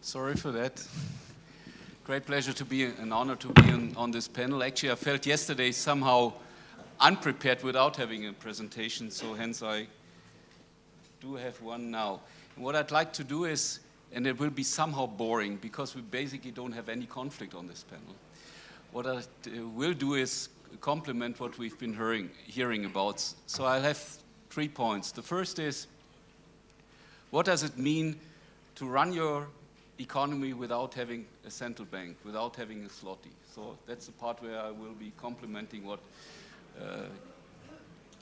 Sorry for that. Great pleasure to be, an honor to be on this panel. Actually, I felt yesterday somehow unprepared without having a presentation, so hence I do have one now. And what I'd like to do is, and it will be somehow boring because we basically don't have any conflict on this panel. What I will do is complement what we've been hearing about. So I'll have 3 points. The first is, what does it mean to run your economy without having a central bank, without having a zloty? So that's the part where I will be complementing what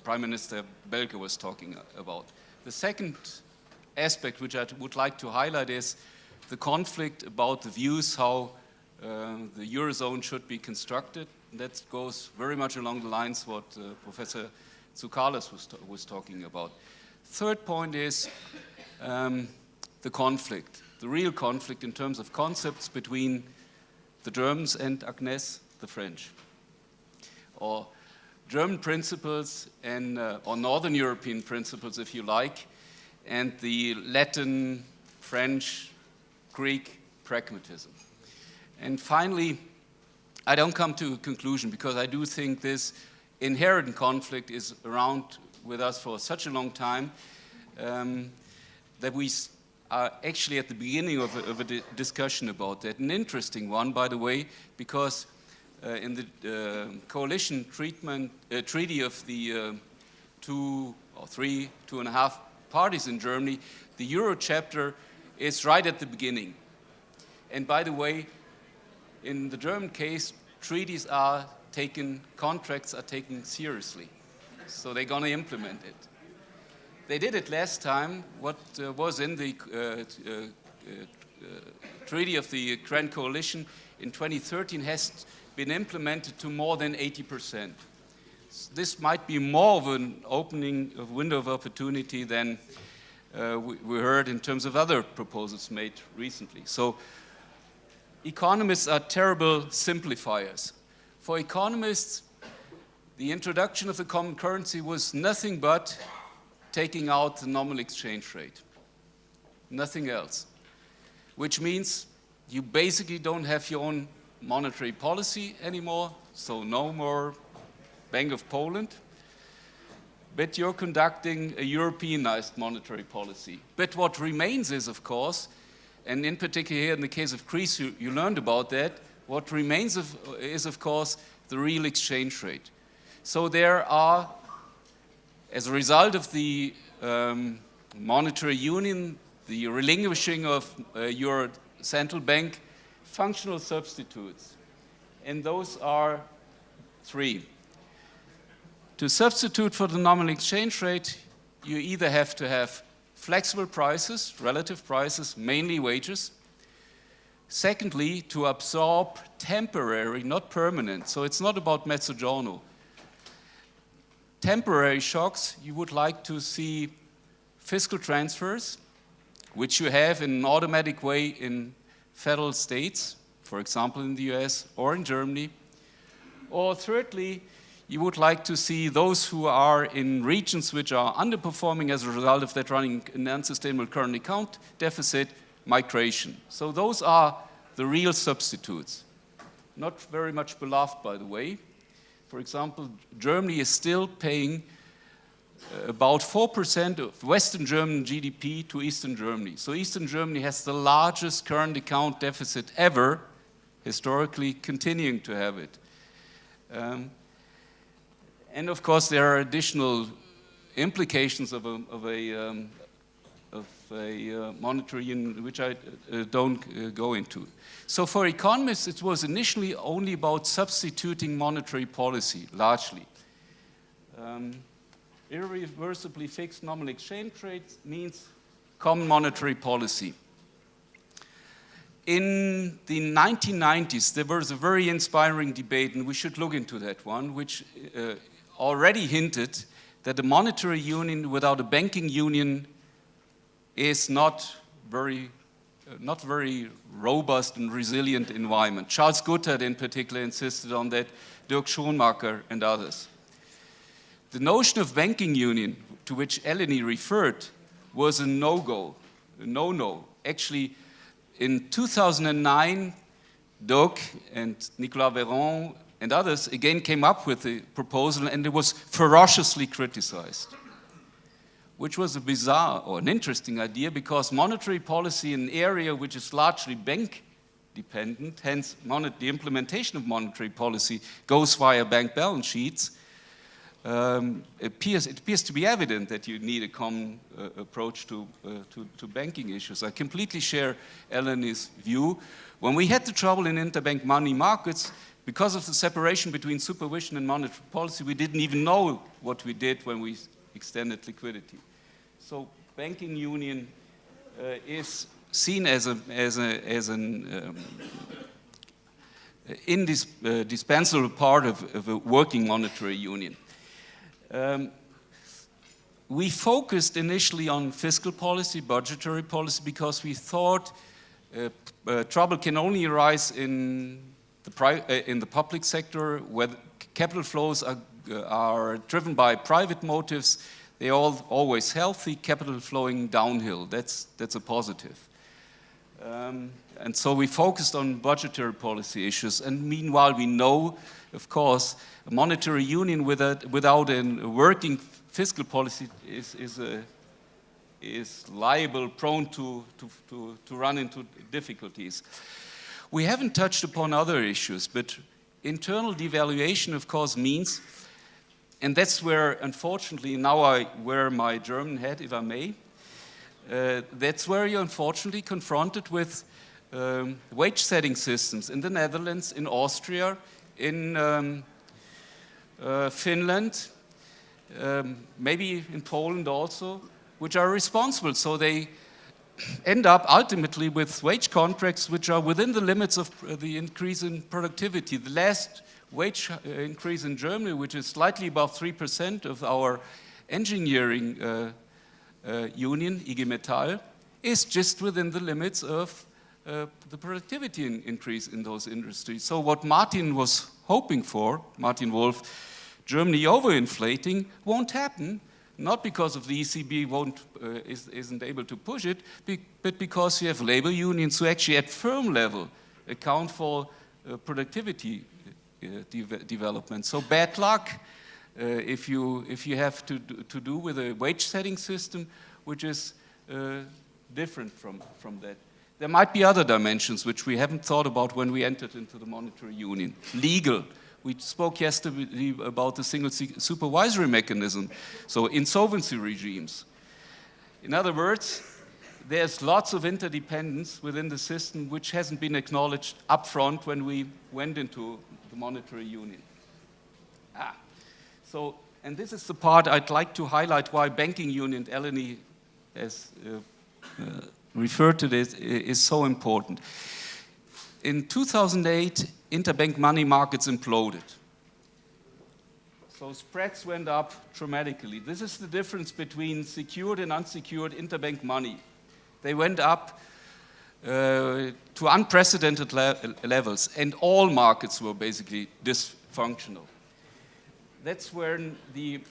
Prime Minister Belke was talking about. The second aspect which I would like to highlight is the conflict about the views how the Eurozone should be constructed. That goes very much along the lines what Professor Tsoukalos was talking about. Third point is the conflict, the real conflict in terms of concepts between the Germans and Agnès, the French, or German principles and or Northern European principles, if you like, and the Latin, French, Greek pragmatism. And finally, I don't come to a conclusion because I do think this inherent conflict is around with us for such a long time that we are actually at the beginning of a discussion about that. An interesting one, by the way, because in the coalition treaty of the 2 or 3, 2.5 parties in Germany, the Euro chapter is right at the beginning. And by the way, in the German case, contracts are taken seriously. So they're going to implement it. They did it last time. What was in the Treaty of the Grand Coalition in 2013 has been implemented to more than 80%. This might be more of an opening of window of opportunity than we heard in terms of other proposals made recently. So economists are terrible simplifiers. For economists, the introduction of the common currency was nothing but taking out the nominal exchange rate, nothing else, which means you basically don't have your own monetary policy anymore, so no more Bank of Poland, but you're conducting a Europeanized monetary policy. But what remains is, of course, and in particular here in the case of Greece, you learned about that, what remains is, of course, the real exchange rate. So there are, as a result of the monetary union, the relinquishing of your central bank, functional substitutes. And those are 3. To substitute for the nominal exchange rate, you either have to have flexible prices, relative prices, mainly wages. Secondly, to absorb temporary, not permanent, so it's not about mezzogiorno. Temporary shocks, you would like to see fiscal transfers, which you have in an automatic way in federal states, for example in the US or in Germany. Or thirdly, you would like to see those who are in regions which are underperforming as a result of that running an unsustainable current account deficit, migration. So those are the real substitutes. Not very much beloved, by the way. For example, Germany is still paying about 4% of Western German GDP to Eastern Germany. So Eastern Germany has the largest current account deficit ever, historically continuing to have it. And of course, there are additional implications of a monetary union, which I don't go into. So for economists, it was initially only about substituting monetary policy, largely. Irreversibly fixed nominal exchange rate means common monetary policy. In the 1990s, there was a very inspiring debate, and we should look into that one, which already hinted that a monetary union without a banking union is not very robust and resilient environment. Charles Goodhart in particular insisted on that, Dirk Schoonmaker and others. The notion of banking union, to which Eleni referred, was a no-go, a no-no. Actually, In 2009, Doc and Nicolas Véron and others again came up with the proposal, and it was ferociously criticized, which was a bizarre or an interesting idea, because monetary policy in an area which is largely bank dependent, hence the implementation of monetary policy goes via bank balance sheets, it appears to be evident that you need a common approach to banking issues. I completely share Eleanor's view. When we had the trouble in interbank money markets, because of the separation between supervision and monetary policy, we didn't even know what we did when we extended liquidity. So banking union is seen as an indispensable part of a working monetary union. We focused initially on fiscal policy, budgetary policy, because we thought trouble can only arise in the public sector, where capital flows are driven by private motives. They're always healthy, capital flowing downhill. That's a positive. And so we focused on budgetary policy issues. And meanwhile, we know, of course, a monetary union without a working fiscal policy is liable, prone to run into difficulties. We haven't touched upon other issues, but internal devaluation, of course, means, and that's where, unfortunately, now I wear my German hat, if I may, that's where you're unfortunately confronted with wage setting systems in the Netherlands, in Austria, in Finland, maybe in Poland also, which are responsible. So they end up ultimately with wage contracts which are within the limits of the increase in productivity. The last wage increase in Germany, which is slightly above 3% of our engineering union, IG Metall, is just within the limits of the productivity increase in those industries. So what Martin was hoping for, Martin Wolf, Germany overinflating, won't happen. Not because of the ECB isn't able to push it, but because you have labor unions who actually at firm level account for productivity development. So bad luck if you have to do with a wage setting system which is different from that. There might be other dimensions which we haven't thought about when we entered into the monetary union. Legal. We spoke yesterday about the single supervisory mechanism, so insolvency regimes. In other words, there's lots of interdependence within the system which hasn't been acknowledged upfront when we went into the monetary union. And this is the part I'd like to highlight why banking union, Eleni has referred to this, is so important. In 2008, interbank money markets imploded. So spreads went up dramatically. This is the difference between secured and unsecured interbank money. They went up to unprecedented levels, and all markets were basically dysfunctional. That's when the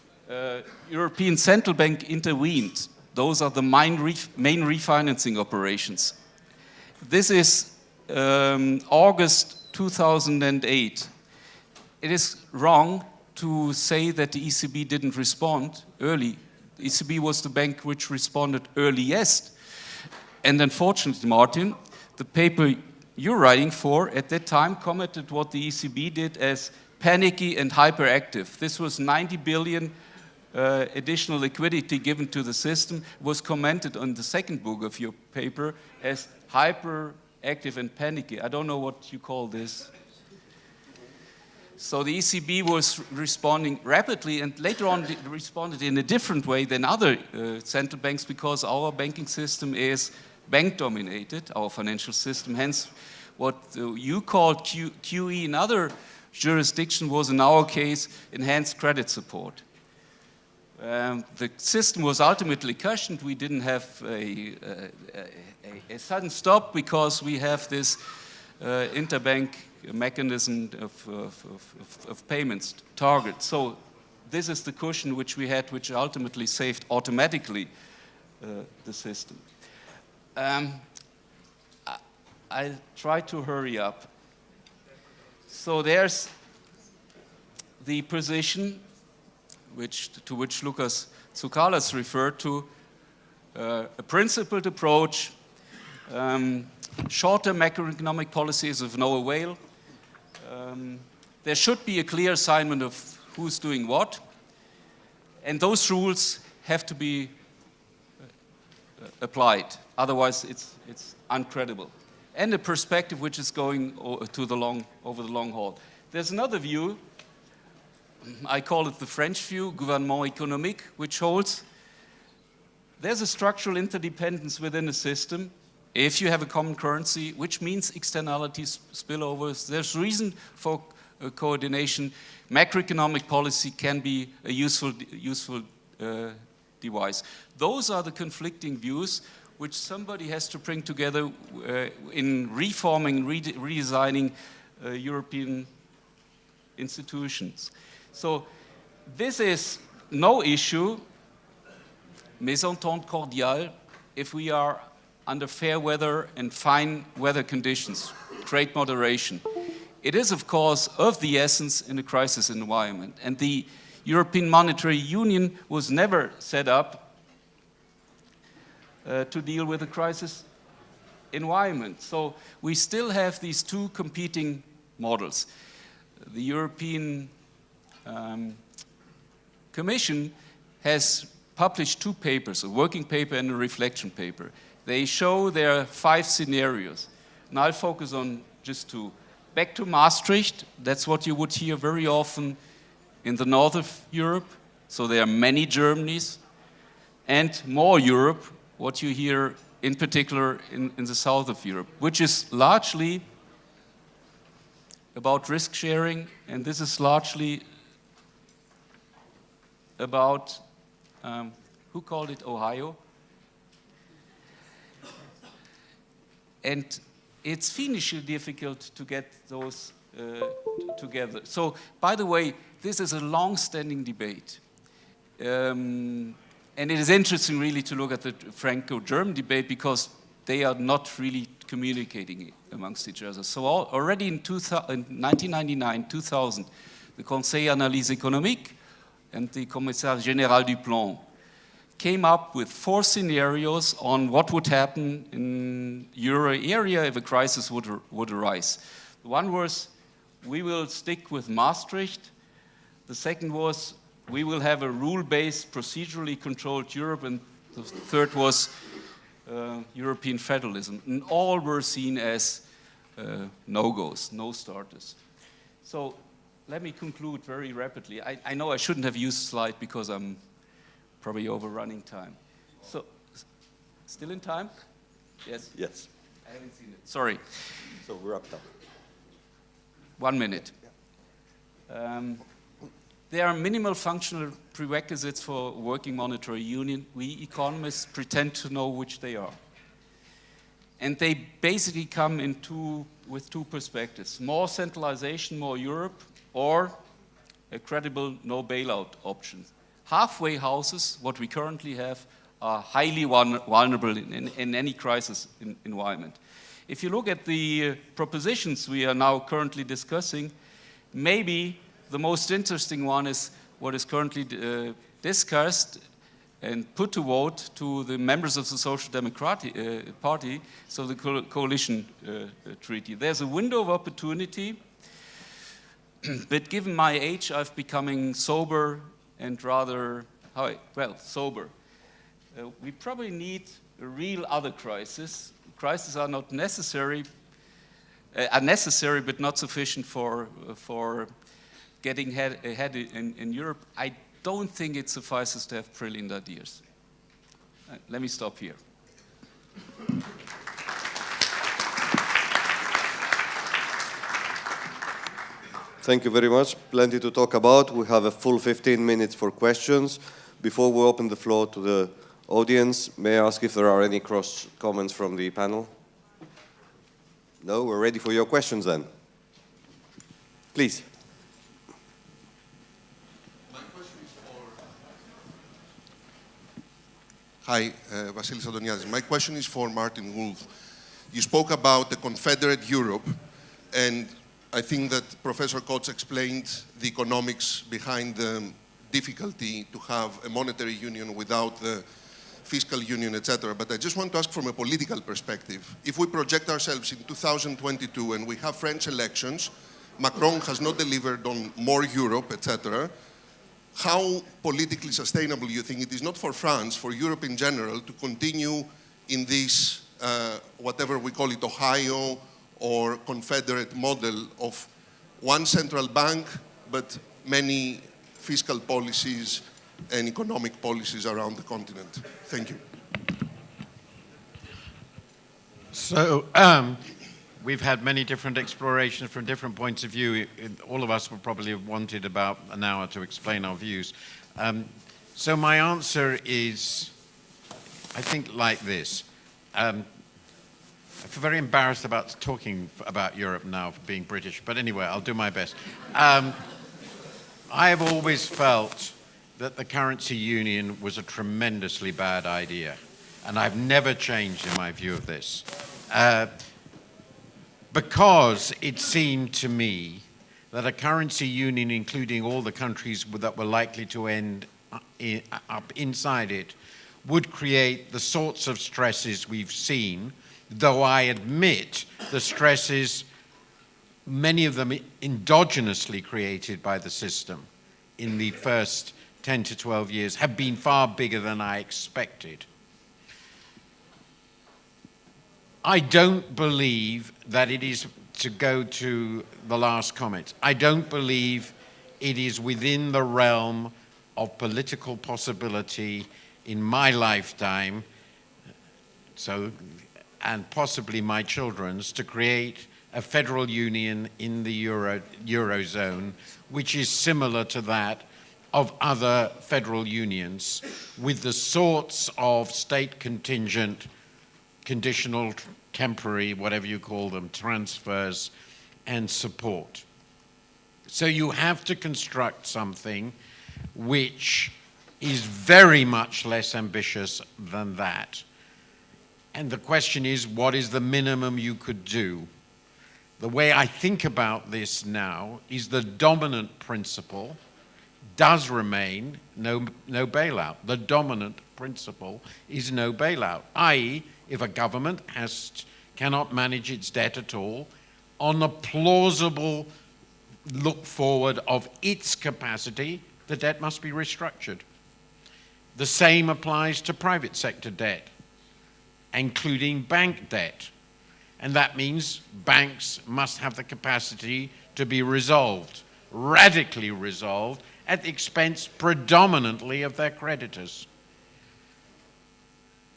European Central Bank intervened. Those are the main refinancing operations. This is August 2008. It is wrong to say that the ECB didn't respond early. The ECB was the bank which responded earliest. And unfortunately, Martin, the paper you're writing for at that time commented what the ECB did as panicky and hyperactive. This was 90 billion additional liquidity given to the system, was commented on the second book of your paper as hyperactive and panicky. I don't know what you call this. So the ECB was responding rapidly, and later on responded in a different way than other central banks, because our banking system is bank-dominated, our financial system. Hence, what you called QE in other jurisdictions was, in our case, enhanced credit support. The system was ultimately cushioned. We didn't have a sudden stop because we have this interbank mechanism of payments target. So this is the cushion which we had, which ultimately saved automatically the system. I'll try to hurry up. So there's the position to which Lucas Tsoukalas referred to, a principled approach. Short-term macroeconomic policy is of no avail. There should be a clear assignment of who's doing what, and those rules have to be applied. Otherwise, it's uncredible. And a perspective which is going over the long haul. There's another view. I call it the French view, gouvernement économique, which holds there's a structural interdependence within a system. If you have a common currency, which means externalities, spillovers, there's reason for coordination. Macroeconomic policy can be a useful device. Those are the conflicting views which somebody has to bring together in reforming, redesigning European institutions. So this is no issue, mésentente cordiale, if we are under fair weather and fine weather conditions, trade moderation. It is, of course, of the essence in a crisis environment. And the European Monetary Union was never set up to deal with a crisis environment. So we still have these two competing models. The European Commission has published two papers, a working paper and a reflection paper. They show there are 5 scenarios. And I'll focus on just 2. Back to Maastricht, that's what you would hear very often in the north of Europe. So there are many Germanys. And more Europe, what you hear in particular in the south of Europe, which is largely about risk sharing, and this is largely about, who called it Ohio? And it's fiendishly difficult to get those together. So, by the way, this is a long-standing debate. And it is interesting really to look at the Franco-German debate because they are not really communicating amongst each other. So already in 1999, 2000, the Conseil Analyse Économique and the Commissaire Général du Plan came up with 4 scenarios on what would happen in euro area if a crisis would arise. One was, we will stick with Maastricht. The second was, we will have a rule-based, procedurally controlled Europe. And the third was European federalism. And all were seen as no-goes, no-starters. So let me conclude very rapidly. I know I shouldn't have used slide because I'm probably overrunning time. So, still in time? Yes? Yes. I haven't seen it. Sorry. So we're up now. 1 minute. There are minimal functional prerequisites for working monetary union. We economists pretend to know which they are. And they basically come with two perspectives. More centralization, more Europe, or a credible no bailout option. Halfway houses, what we currently have, are highly vulnerable in any crisis environment. If you look at the propositions we are now currently discussing, maybe the most interesting one is what is currently discussed and put to vote to the members of the Social Democratic Party, so the coalition treaty. There's a window of opportunity, but given my age, I've becoming sober and rather, sober. We probably need a real other crisis. Crises are not necessary, are necessary but not sufficient for getting ahead in Europe. I don't think it suffices to have brilliant ideas. Let me stop here. Thank you very much. Plenty to talk about. We have a full 15 minutes for questions. Before we open the floor to the audience, may I ask if there are any cross comments from the panel? No? We're ready for your questions then. Please. My question is for... Hi, Vasilis Antoniadis. My question is for Martin Wolf. You spoke about the Confederate Europe, and I think that Professor Kotz explained the economics behind the difficulty to have a monetary union without the fiscal union, etc. But I just want to ask from a political perspective, if we project ourselves in 2022 and we have French elections, Macron has not delivered on more Europe, etc., how politically sustainable you think it is, not for France, for Europe in general, to continue in this, whatever we call it, Ohio or Confederate model of one central bank, but many fiscal policies and economic policies around the continent? Thank you. So we've had many different explorations from different points of view. All of us would probably have wanted about an hour to explain our views. So my answer is, I think, like this. I feel very embarrassed about talking about Europe now for being British, but anyway, I'll do my best. I have always felt that the currency union was a tremendously bad idea, and I've never changed in my view of this. Because it seemed to me that a currency union, including all the countries that were likely to end up inside it, would create the sorts of stresses we've seen, though I admit the stresses, many of them endogenously created by the system in the first 10 to 12 years, have been far bigger than I expected. I don't believe that it is, to go to the last comment, I don't believe it is within the realm of political possibility in my lifetime, and possibly my children's, to create a federal union in the Eurozone, which is similar to that of other federal unions, with the sorts of state contingent, conditional, temporary, whatever you call them, transfers and support. So you have to construct something which is very much less ambitious than that. And the question is, what is the minimum you could do? The way I think about this now is the dominant principle does remain no bailout. The dominant principle is no bailout, i.e., if a government cannot manage its debt at all, on a plausible look forward of its capacity, the debt must be restructured. The same applies to private sector debt, including bank debt. And that means banks must have the capacity to be resolved, radically resolved, at the expense predominantly of their creditors.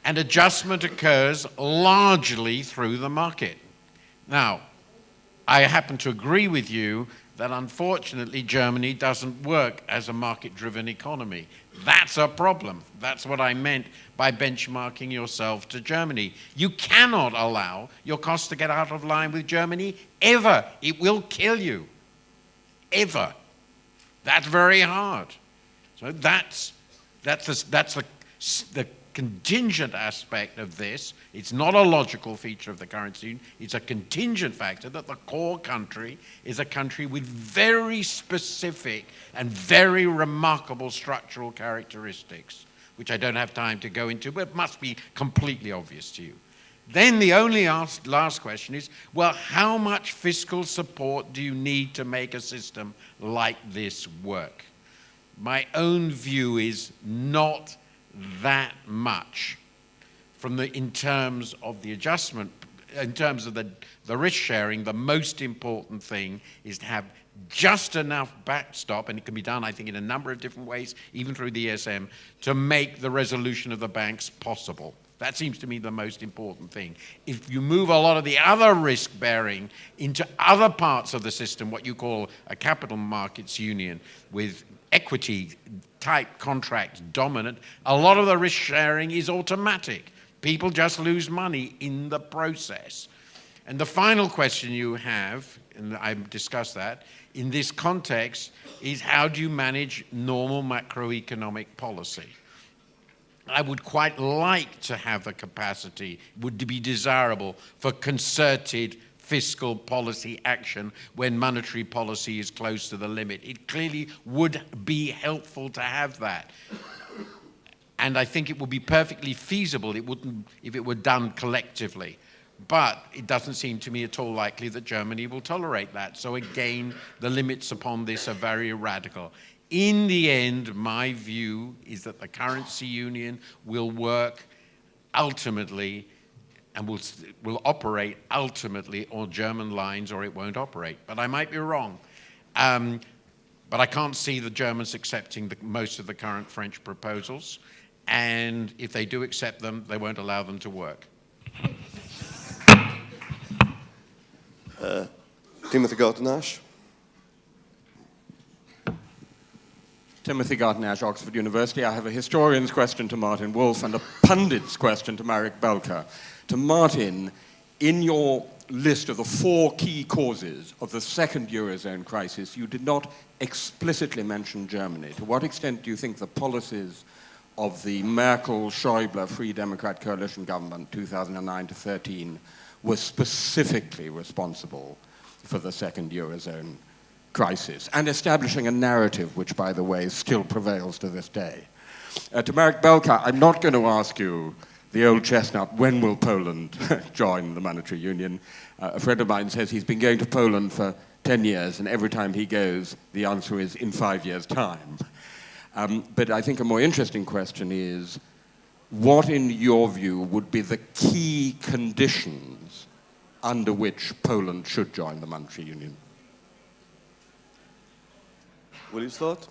And adjustment occurs largely through the market. Now, I happen to agree with you that unfortunately Germany doesn't work as a market-driven economy. That's a problem. That's what I meant by benchmarking yourself to Germany. You cannot allow your costs to get out of line with Germany ever. It will kill you. Ever. That's very hard. So that's the contingent aspect of this. It's not a logical feature of the currency union. It's a contingent factor that the core country is a country with very specific and very remarkable structural characteristics, which I don't have time to go into, but must be completely obvious to you. Then the only last question is, well, how much fiscal support do you need to make a system like this work? My own view is not that much. In terms of the adjustment, in terms of the risk sharing, the most important thing is to have just enough backstop, and it can be done, I think, in a number of different ways, even through the ESM, to make the resolution of the banks possible. That seems to me the most important thing. If you move a lot of the other risk-bearing into other parts of the system, what you call a capital markets union with equity-type contracts dominant, a lot of the risk-sharing is automatic. People just lose money in the process. And the final question you have, and I've discussed that, in this context, is how do you manage normal macroeconomic policy? I would quite like to have the capacity, would be desirable for concerted fiscal policy action when monetary policy is close to the limit. It clearly would be helpful to have that. And I think it would be perfectly feasible if it were done collectively. But it doesn't seem to me at all likely that Germany will tolerate that. So again, the limits upon this are very radical. In the end, my view is that the currency union will work ultimately and will operate ultimately on German lines, or it won't operate. But I might be wrong. But I can't see the Germans accepting most of the current French proposals. And if they do accept them, they won't allow them to work. Timothy Garton-Ash. Timothy Garton-Ash, Oxford University. I have a historian's question to Martin Wolf and a pundit's question to Marek Belka. To Martin, in your list of the 4 key causes of the second Eurozone crisis, you did not explicitly mention Germany. To what extent do you think the policies of the Merkel-Schäuble Free Democrat Coalition government, 2009 to 13, were specifically responsible for the second Eurozone crisis and establishing a narrative which, by the way, still prevails to this day? To Marek Belka, I'm not going to ask you the old chestnut, when will Poland join the monetary union? A friend of mine says he's been going to Poland for 10 years, and every time he goes, the answer is in 5 years' time. But I think a more interesting question is, what, in your view, would be the key conditions under which Poland should join the monetary union? Will you start?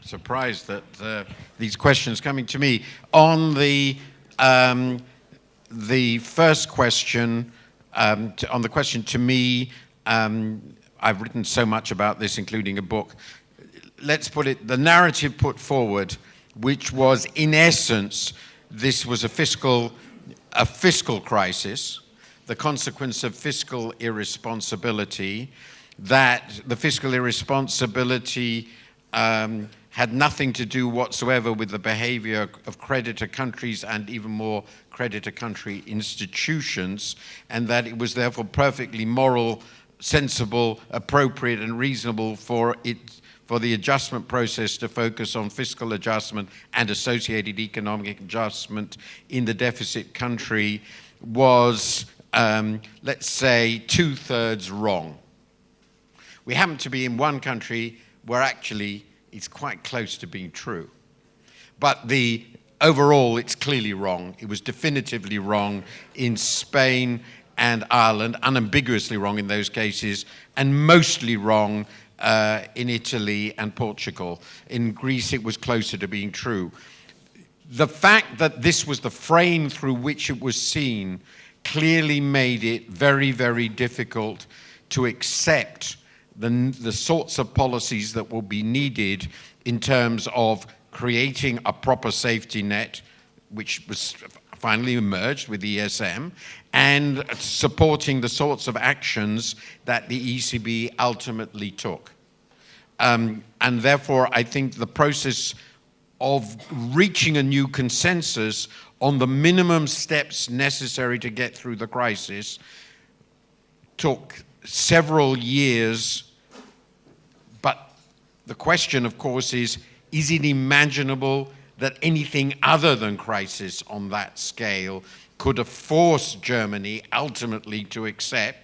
Surprised that these questions coming to me. On the first question, on the question to me, I've written so much about this, including a book. Let's put it, the narrative put forward, which was, in essence, this was a fiscal crisis, the consequence of fiscal irresponsibility, that the fiscal irresponsibility had nothing to do whatsoever with the behavior of creditor countries and even more creditor country institutions, and that it was therefore perfectly moral, sensible, appropriate, and reasonable for the adjustment process to focus on fiscal adjustment and associated economic adjustment in the deficit country was, let's say, 2/3 wrong. We happen to be in one country where actually it's quite close to being true. But overall, it's clearly wrong. It was definitively wrong in Spain and Ireland, unambiguously wrong in those cases, and mostly wrong in Italy and Portugal. In Greece, it was closer to being true. The fact that this was the frame through which it was seen clearly made it very, very difficult to accept the sorts of policies that will be needed in terms of creating a proper safety net, which was finally emerged with the ESM, and supporting the sorts of actions that the ECB ultimately took. And therefore, I think the process of reaching a new consensus on the minimum steps necessary to get through the crisis took several years. But the question, of course, is it imaginable that anything other than crisis on that scale could have forced Germany ultimately to accept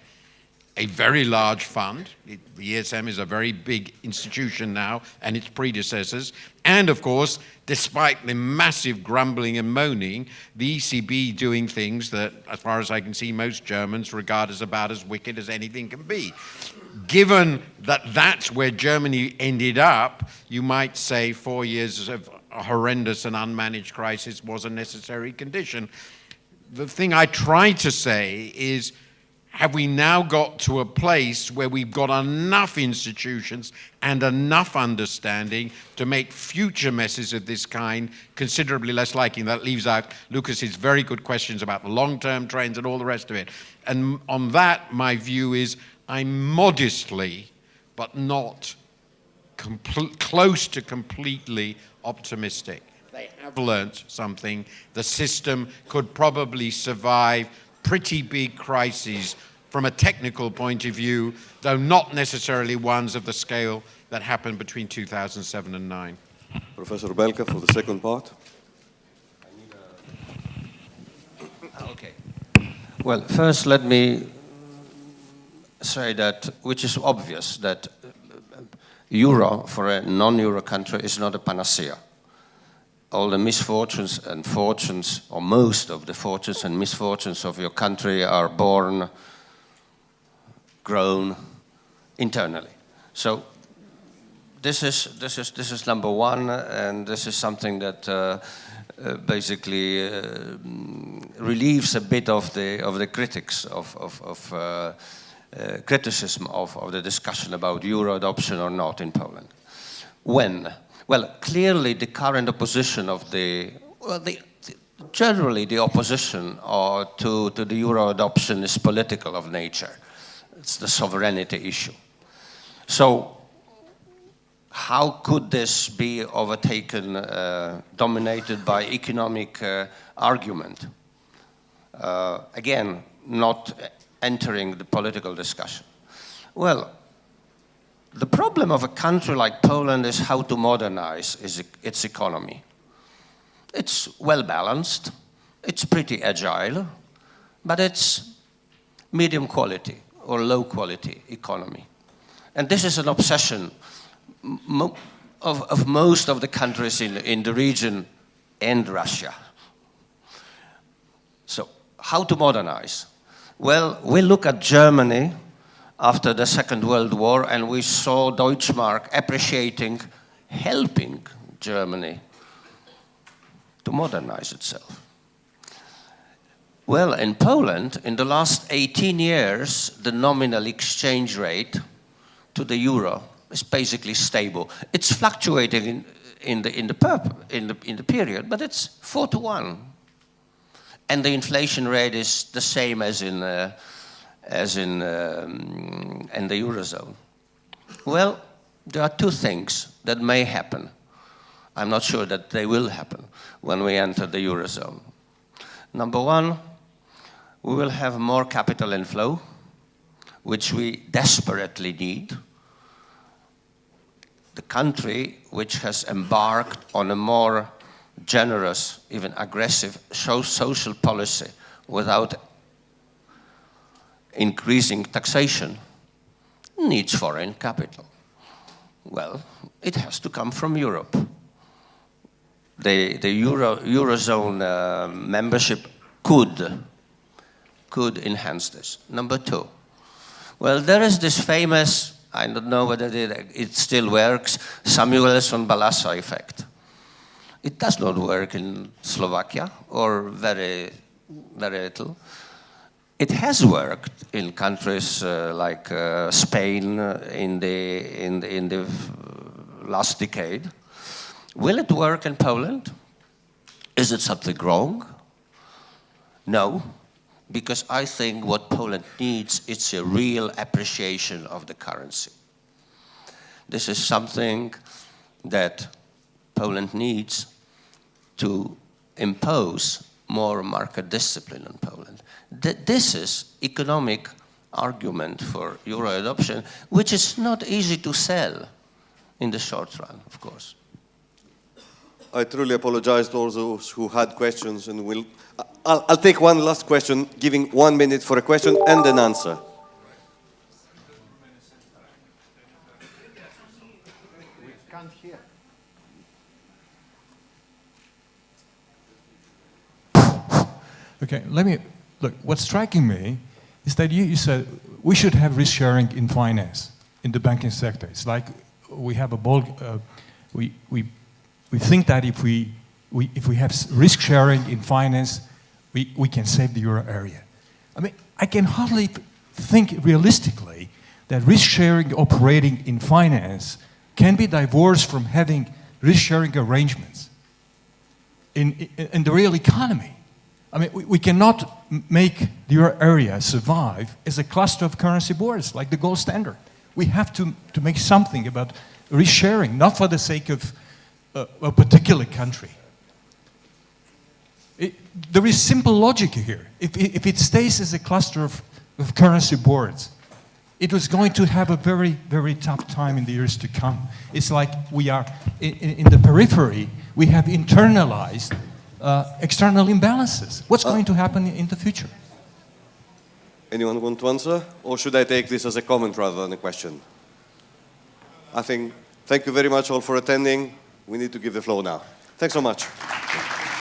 a very large fund? The ESM is a very big institution now, and its predecessors. And of course, despite the massive grumbling and moaning, the ECB doing things that, as far as I can see, most Germans regard as about as wicked as anything can be. Given that that's where Germany ended up, you might say 4 years of a horrendous and unmanaged crisis was a necessary condition. The thing I try to say is, have we now got to a place where we've got enough institutions and enough understanding to make future messes of this kind considerably less likely? That leaves out Lucas's very good questions about the long-term trends and all the rest of it. And on that, my view is I'm modestly, but not close to completely optimistic. they have learnt something. The system could probably survive pretty big crises from a technical point of view, though not necessarily ones of the scale that happened between 2007 and 2009. Professor Belka for the second part. Okay. Well, first let me say that, which is obvious, that euro for a non-euro country is not a panacea. All the misfortunes and fortunes, or most of the fortunes and misfortunes of your country are born, grown internally. So this is number one, and this is something that basically relieves a bit of the critics of criticism of the discussion about euro adoption or not in Poland. When? Well, clearly the current opposition of generally the opposition to the euro adoption is political of nature. It's the sovereignty issue. So how could this be overtaken, dominated by economic argument? Again, not entering the political discussion. Well, the problem of a country like Poland is how to modernize its economy. It's well balanced, it's pretty agile, but it's medium quality or low quality economy. And this is an obsession of most of the countries in the region and Russia. So, how to modernize? Well, we look at Germany after the Second World War, and we saw Deutschmark appreciating, helping Germany to modernize itself. Well, in Poland, in the last 18 years, the nominal exchange rate to the euro is basically stable. It's fluctuating in the period, but it's 4-to-1. And the inflation rate is the same as in the Eurozone. Well, there are two things that may happen. I'm not sure that they will happen when we enter the Eurozone. Number one, we will have more capital inflow, which we desperately need. The country which has embarked on a more generous, even aggressive social policy without increasing taxation needs foreign capital. Well, it has to come from Europe. The Eurozone membership could enhance this. Number two, well, there is this famous, I don't know whether it still works, Samuelson-Balassa effect. It does not work in Slovakia, or very, very little. It has worked in countries like Spain in the last decade. Will it work in Poland? Is it something wrong? No, because I think what Poland needs is a real appreciation of the currency. This is something that Poland needs to impose more market discipline on Poland. This is economic argument for euro adoption, which is not easy to sell in the short run, of course. I truly apologize to all those who had questions, and I'll take one last question, giving 1 minute for a question and an answer. We can't hear. Okay, look, what's striking me is that you said we should have risk sharing in finance, in the banking sector. It's like we have a bulk, we think that if we have risk sharing in finance, we can save the euro area. I mean, I can hardly think realistically that risk sharing operating in finance can be divorced from having risk sharing arrangements in the real economy. I mean, we cannot make the euro area survive as a cluster of currency boards like the gold standard. We have to make something about risk sharing, not for the sake of a particular country, There is simple logic here. If it stays as a cluster of currency boards, it was going to have a very, very tough time in the years to come. It's like we are, in the periphery, we have internalized external imbalances. What's going to happen in the future? Anyone want to answer? Or should I take this as a comment rather than a question? I think, thank you very much all for attending. We need to give the floor now. Thanks so much.